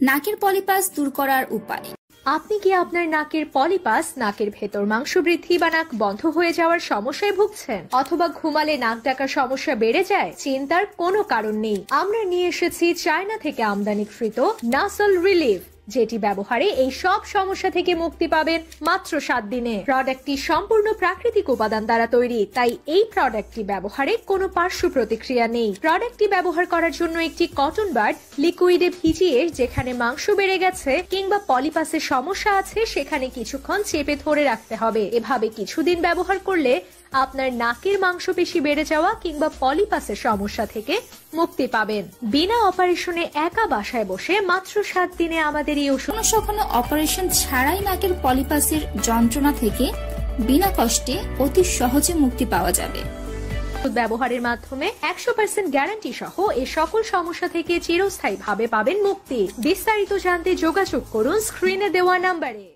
নাকের পলিপাস দূর করার উপায়। আপনি কি আপনার নাকের পলিপাস, নাকের ভেতর মাংস বৃদ্ধি বা নাক বন্ধ হয়ে যাওয়ার সমস্যায় ভুগছেন, অথবা ঘুমালে নাক ডাকার সমস্যা বেড়ে যায়? চিন্তার কোনো কারণ নেই। আমরা নিয়ে এসেছি চায়না থেকে আমদানিকৃত নাসাল রিলিফ, যেটি ব্যবহারে এই সব সমস্যা থেকে মুক্তি পাবেন মাত্র 7 দিনে। প্রোডাক্টটি সম্পূর্ণ প্রাকৃতিক উপাদান দ্বারা তৈরি, তাই এই প্রোডাক্টটি ব্যবহারে কোনো পার্শ্ব প্রতিক্রিয়া নেই। প্রোডাক্টটি ব্যবহার করার জন্য একটি কটন বাড লিকুইডে ভিজিয়ে যেখানে মাংস বেড়ে গেছে কিংবা পলিপাসের সমস্যা আছে সেখানে কিছুক্ষণ চেপে ধরে রাখতে হবে। এভাবে কিছুদিন ব্যবহার করলে আপনার নাকের মাংসপেশি বেড়ে যাওয়া কিংবা পলিপাসের সমস্যা থেকে মুক্তি পাবেন। বিনা অপারেশনে একা বাসায় বসে মাত্র 7 দিনে আমাদের এই ওষুধ। কোনো অপারেশন ছাড়াই নাকের পলিপাসের যন্ত্রণা থেকে বিনা কষ্টে অতি সহজে মুক্তি পাওয়া যাবে। ব্যবহারের মাধ্যমে 100% গ্যারান্টি সহ এই সকল সমস্যা থেকে চিরস্থায়ীভাবে পাবেন মুক্তি। বিস্তারিত জানতে যোগাযোগ করুন স্ক্রিনে দেওয়া নাম্বারে।